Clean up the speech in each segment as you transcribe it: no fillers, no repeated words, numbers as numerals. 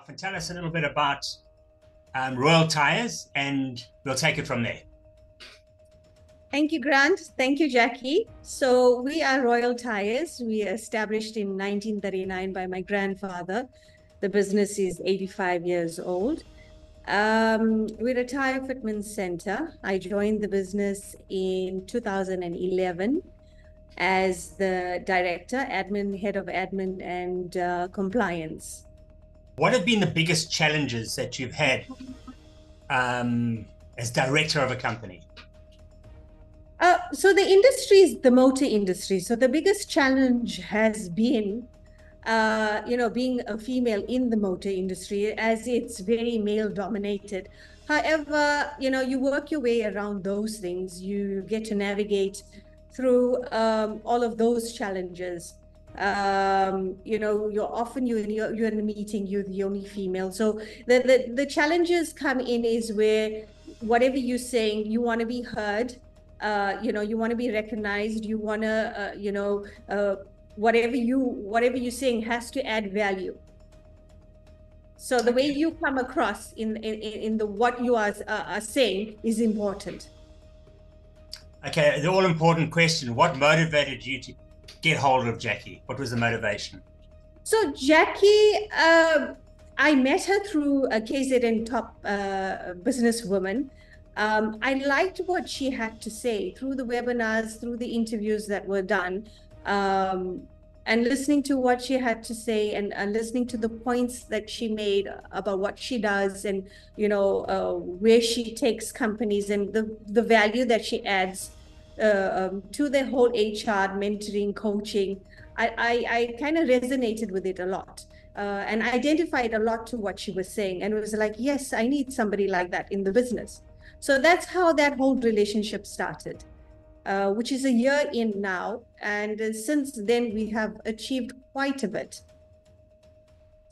And tell us a little bit about Royal Tyres, and we'll take it from there. Thank you, Grant. Thank you, Jackie. So we are Royal Tyres. We were established in 1939 by my grandfather. The business is 85 years old. We're a tire fitment center. I joined the business in 2011 as the director, head of admin and compliance. What have been the biggest challenges that you've had as director of a company? So the industry is the motor industry. So the biggest challenge has been, being a female in the motor industry, as it's very male dominated. However, you work your way around those things. You get to navigate through all of those challenges. You're often you're in a meeting, you're the only female. So the challenges come in is where whatever you're saying, you want to be heard. You want to be recognized. You want to, whatever you're saying has to add value. So the way you come across in the what you are saying is important. Okay, the all important question: what motivated you to get hold of Jackie? What was the motivation? So Jackie, I met her through a KZN top businesswoman. I liked what she had to say through the webinars, through the interviews that were done, and listening to what she had to say and listening to the points that she made about what she does and, where she takes companies and the value that she adds to the whole HR, mentoring, coaching. I kind of resonated with it a lot. And identified a lot to what she was saying. And it was like, yes, I need somebody like that in the business. So that's how that whole relationship started, which is a year in now. And since then, we have achieved quite a bit.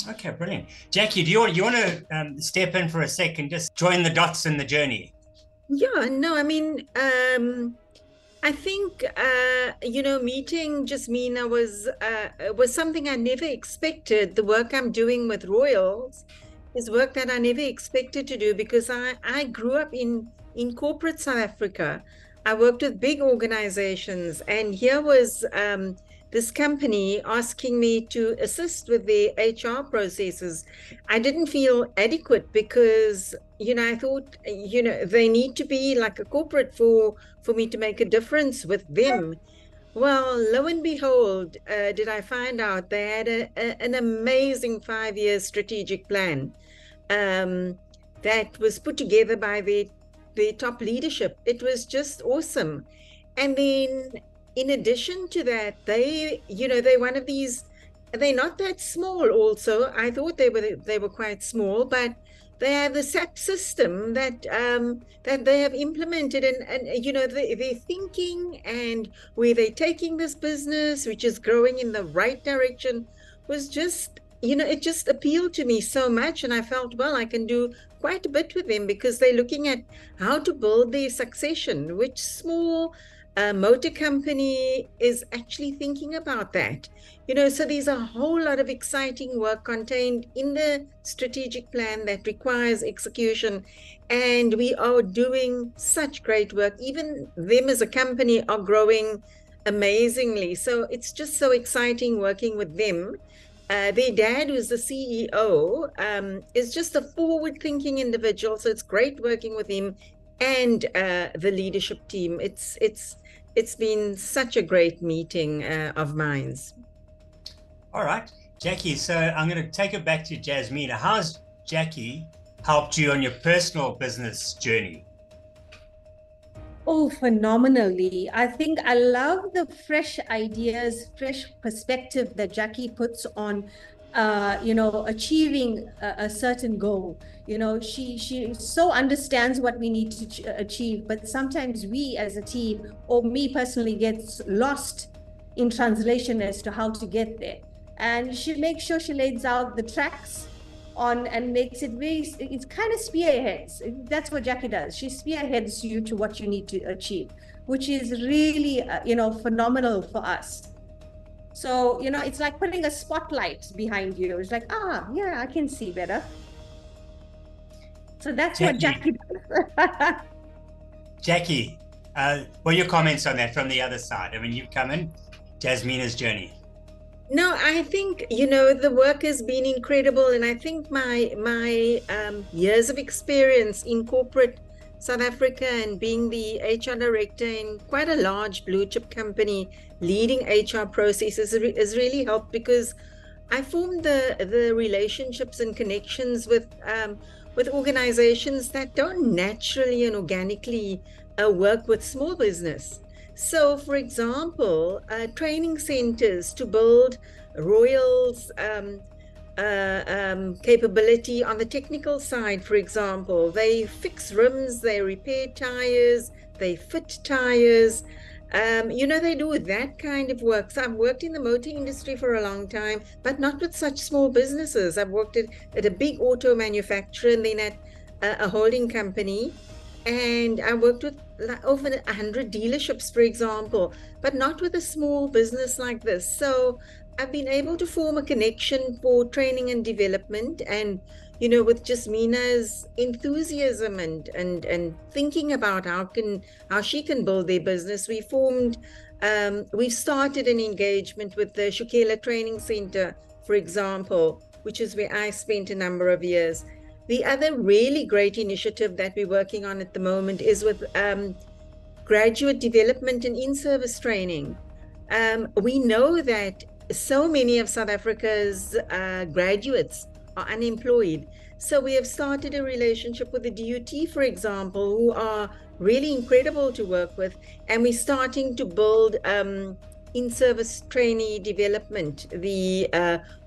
Okay, brilliant. Jackie, do you want to step in for a second, just join the dots in the journey? Yeah, no, I mean, I think, meeting Jasmeena was something I never expected. The work I'm doing with Royals is work that I never expected to do because I grew up in corporate South Africa. I worked with big organizations, and here was this company asking me to assist with their HR processes. I didn't feel adequate because, I thought, they need to be like a corporate for me to make a difference with them. Well, lo and behold, did I find out they had an amazing 5-year strategic plan that was put together by their top leadership. It was just awesome. And then in addition to that, they're one of these, they're not that small also. I thought they were quite small, but they have the SAP system that they have implemented, and their thinking and where they're taking this business, which is growing in the right direction, was just, it just appealed to me so much. And I felt, well, I can do quite a bit with them because they're looking at how to build their succession, which small motor company is actually thinking about that. So there's a whole lot of exciting work contained in the strategic plan that requires execution. And we are doing such great work. Even them as a company are growing amazingly. So it's just so exciting working with them. Their dad, who's the CEO, is just a forward-thinking individual. So it's great working with him and the leadership team. It's been such a great meeting of minds. All right, Jackie, so I'm going to take it back to Jasmeena. How's Jackie helped you on your personal business journey? Oh, phenomenally. I think I love the fresh ideas, fresh perspective that Jackie puts on, achieving a certain goal. She so understands what we need to achieve, but sometimes we as a team, or me personally, gets lost in translation as to how to get there. And she makes sure she lays out the tracks on and makes it very, it's kind of spearheads. That's what Jacquie does. She spearheads you to what you need to achieve, which is really, phenomenal for us. So, it's like putting a spotlight behind you. It's like, yeah, I can see better. So that's what Jacquie does. Jacquie, what are your comments on that from the other side? I mean, you've come in Jasmeena's journey. No, I think, the work has been incredible. And I think my years of experience in corporate South Africa and being the HR director in quite a large blue chip company, leading HR processes has really helped, because I formed the relationships and connections with organizations that don't naturally and organically work with small business. So, for example, training centers to build Royal's capability on the technical side, for example. They fix rims, they repair tires, they fit tires. They do that kind of work. So I've worked in the motor industry for a long time, but not with such small businesses. I've worked at a big auto manufacturer and then at a holding company. And I worked with over 100 dealerships, for example, but not with a small business like this. So I've been able to form a connection for training and development. And, with Jasmeena's enthusiasm and thinking about how she can build their business, we started an engagement with the Shukela Training Center, for example, which is where I spent a number of years. The other really great initiative that we're working on at the moment is with graduate development and in-service training. We know that so many of South Africa's graduates are unemployed. So we have started a relationship with the DUT, for example, who are really incredible to work with. And we're starting to build in-service trainee development, the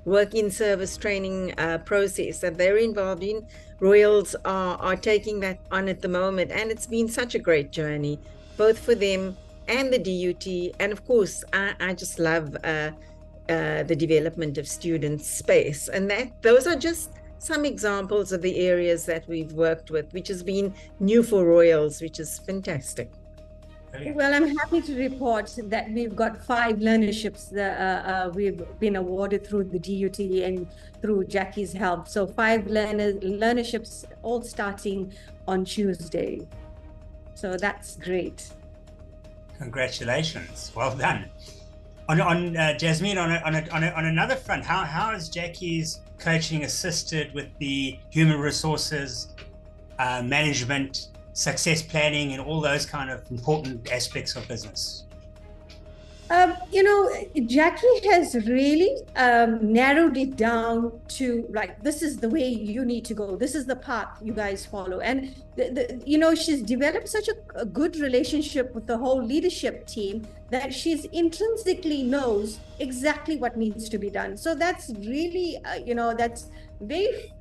work in-service training process that they're involved in. Royals are taking that on at the moment. And it's been such a great journey, both for them and the DUT. And of course, I just love the development of student space. And those are just some examples of the areas that we've worked with, which has been new for Royals, which is fantastic. Well, I'm happy to report that we've got 5 learnerships that we've been awarded through the DUT and through Jacquie's help. So 5 learnerships, all starting on Tuesday. So that's great. Congratulations. Well done. On Jasmeena, on another front, how has Jacquie's coaching assisted with the human resources, management, success planning, and all those kind of important aspects of business? Jacquie has really narrowed it down to, like, this is the way you need to go. This is the path you guys follow. And, she's developed such a good relationship with the whole leadership team that she's intrinsically knows exactly what needs to be done. So that's really, that's very...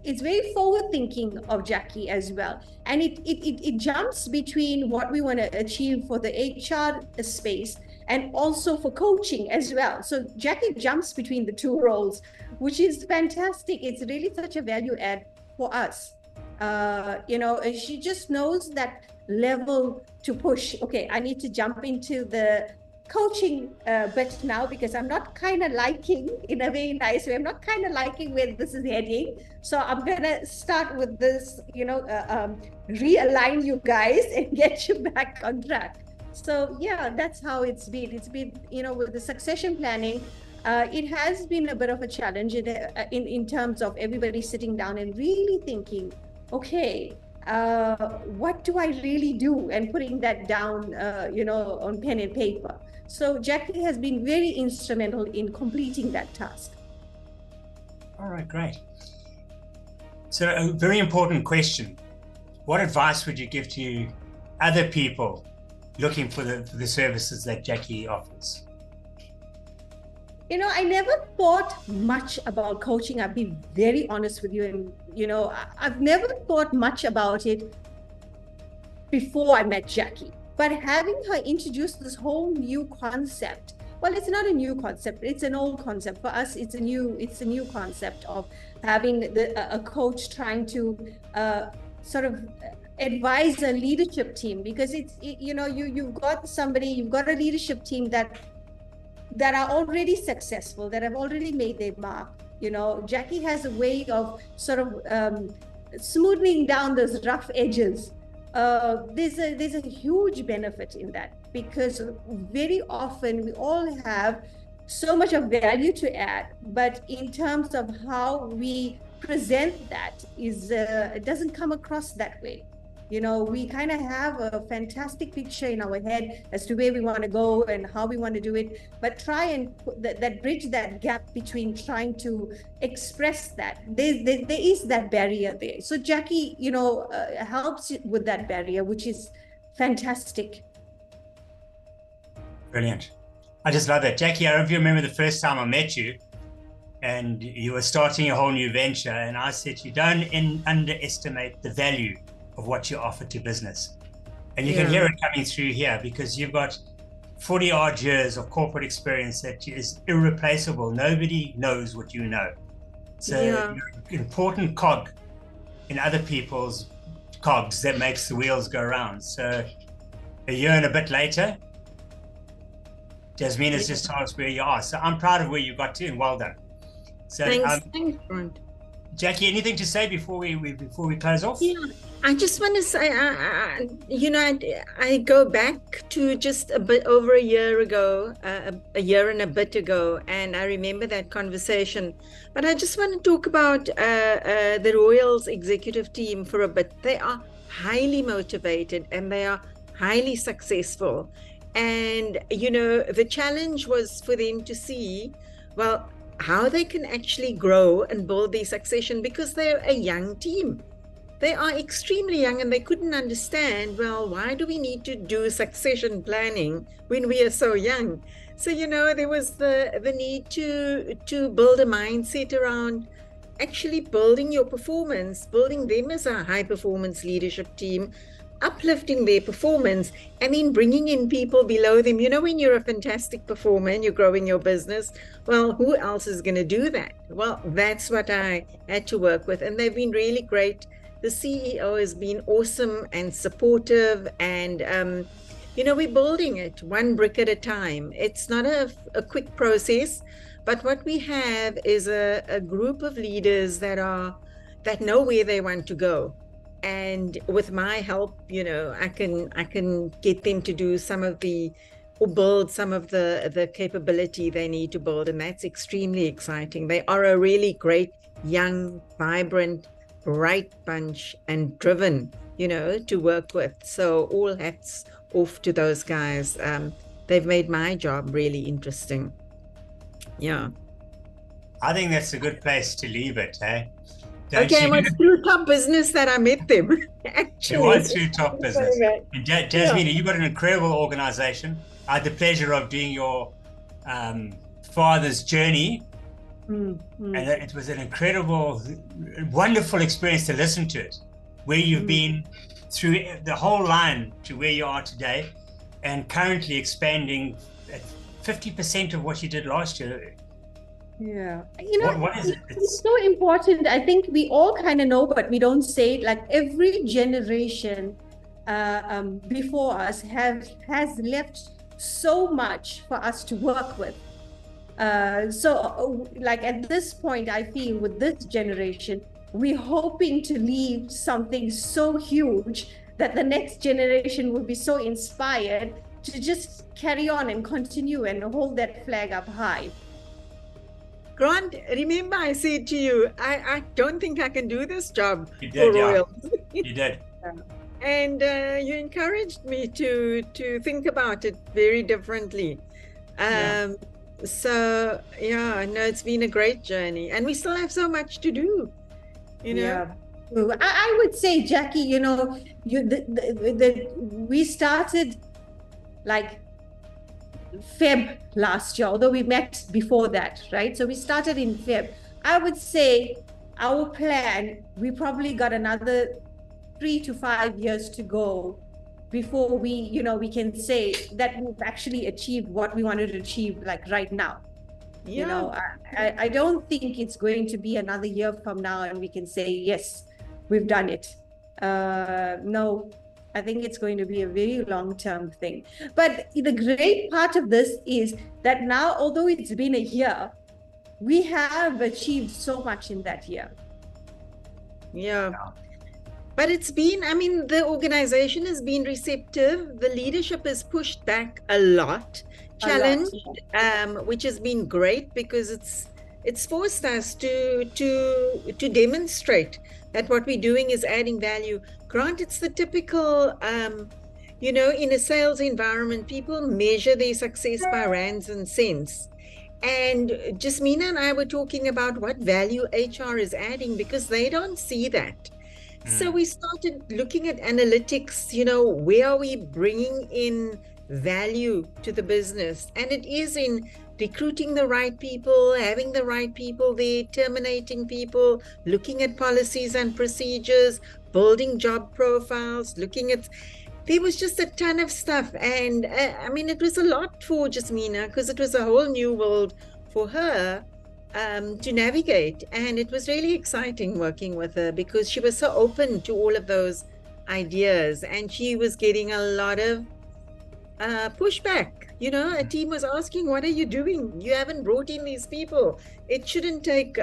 it's very forward thinking of Jacquie as well. And it jumps between what we want to achieve for the HR space and also for coaching as well. So Jacquie jumps between the 2 roles, which is fantastic. It's really such a value add for us. She just knows that level to push. Okay, I need to jump into the coaching bit now, because I'm not kind of liking, in a very nice way, I'm not kind of liking where this is heading. So I'm going to start with this, realign you guys and get you back on track. So yeah, that's how it's been. It's been, with the succession planning, it has been a bit of a challenge in terms of everybody sitting down and really thinking, okay, what do I really do? And putting that down, on pen and paper. So Jacquie has been very instrumental in completing that task. All right, great. So a very important question. What advice would you give to other people looking for the services that Jacquie offers? I never thought much about coaching. I'll be very honest with you. And, I've never thought much about it before I met Jacquie. But having her introduce this whole new concept well, it's not a new concept. It's an old concept. For us, it's a new concept of having a coach trying to sort of advise a leadership team, because you've got a leadership team that are already successful, that have already made their mark. Jacquie has a way of sort of smoothing down those rough edges. There's a huge benefit in that, because very often we all have so much of value to add, but in terms of how we present that it doesn't come across that way. We kind of have a fantastic picture in our head as to where we want to go and how we want to do it, but try and bridge that gap between trying to express that. There is that barrier there. So Jacquie, helps with that barrier, which is fantastic. Brilliant. I just love it. Jacquie, I don't know if you remember the first time I met you, and you were starting a whole new venture, and I said, you don't underestimate the value of what you offer to business. And you can hear it coming through here, because you've got 40 odd years of corporate experience that is irreplaceable. Nobody knows what you know. So you're an important cog in other people's cogs that makes the wheels go round. So a year and a bit later, Jasmeena's just told us where you are. So I'm proud of where you got to, and well done. So thanks, Grant. Jacquie, anything to say before we close off? Yeah, I just want to say, I go back to just a bit over a year ago, a year and a bit ago, and I remember that conversation. But I just want to talk about the Royals executive team for a bit. They are highly motivated and they are highly successful. And, the challenge was for them to see, well, how they can actually grow and build their succession, because they're a young team. They are extremely young, and they couldn't understand, well, why do we need to do succession planning when we are so young? So, there was the need to build a mindset around actually building your performance, building them as a high performance leadership team, uplifting their performance, and then bringing in people below them. When you're a fantastic performer and you're growing your business, well, who else is going to do that? Well, that's what I had to work with, and they've been really great. The CEO has been awesome and supportive, and we're building it one brick at a time. It's not a quick process, but what we have is a group of leaders that know where they want to go. And with my help, I can get them to do build some of the capability they need to build. And that's extremely exciting. They are a really great, young, vibrant, bright bunch, and driven, to work with. So all hats off to those guys. They've made my job really interesting. Yeah. I think that's a good place to leave it, eh? Okay, it was through top business that I met them. Actually, it was through top business. And Jasmeena, you've got an incredible organization. I had the pleasure of doing your father's journey, and it was an incredible, wonderful experience to listen to it, where you've been through the whole line to where you are today, and currently expanding at 50% of what you did last year. Yeah, what is it? It's so important. I think we all kind of know, but we don't say it. Like every generation before us has left so much for us to work with. So like at this point, I feel with this generation, we're hoping to leave something so huge that the next generation will be so inspired to just carry on and continue and hold that flag up high. Grant, remember I said to you, I don't think I can do this job. You did, for Royal. You did. And you encouraged me to think about it very differently. So, it's been a great journey. And we still have so much to do, Yeah. I would say, Jacquie, we started like Feb last year, although we met before that, right? So we started in Feb. I would say our plan, we probably got another 3 to 5 years to go before we can say that we've actually achieved what we wanted to achieve, like right now. I don't think it's going to be another year from now and we can say, yes, we've done it. No, I think it's going to be a very long-term thing. But the great part of this is that now, although it's been a year, we have achieved so much in that year. Yeah. But it's been, I mean, the organization has been receptive. The leadership has pushed back a lot, challenged, which has been great because it's forced us to demonstrate that what we're doing is adding value. Grant, it's the typical, in a sales environment, people measure their success by rands and cents. And Jasmeena and I were talking about what value HR is adding because they don't see that. So we started looking at analytics, where are we bringing in value to the business? And it is in recruiting the right people, having the right people there, terminating people, looking at policies and procedures, building job profiles, there was just a ton of stuff. And I mean, it was a lot for Jasmeena because it was a whole new world for her to navigate. And it was really exciting working with her because she was so open to all of those ideas. And she was getting a lot of pushback. A team was asking, what are you doing? You haven't brought in these people. It shouldn't take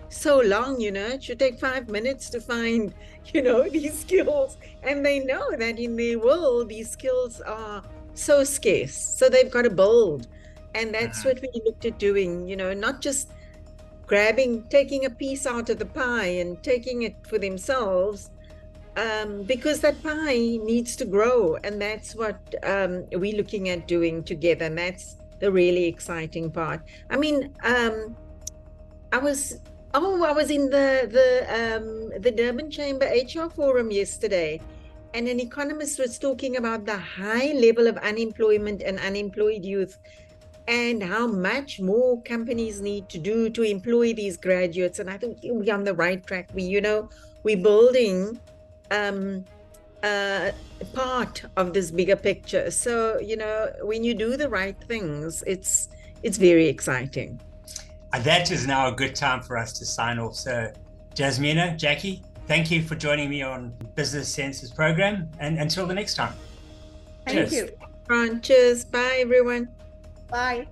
so long, it should take 5 minutes to find, these skills. And they know that in their world, these skills are so scarce. So they've got to build. And that's what we looked at doing, not just taking a piece out of the pie and taking it for themselves, because that pie needs to grow. And that's what we're looking at doing together. And that's the really exciting part. I mean, I was in the Durban Chamber HR Forum yesterday, and an economist was talking about the high level of unemployment and unemployed youth and how much more companies need to do to employ these graduates. And I think we're on the right track. We're building part of this bigger picture. So, when you do the right things, it's very exciting. That is now a good time for us to sign off. So Jasmeena, Jackie, thank you for joining me on Business Senses program. And until the next time. Thank you. Cheers. Bye, everyone. Bye.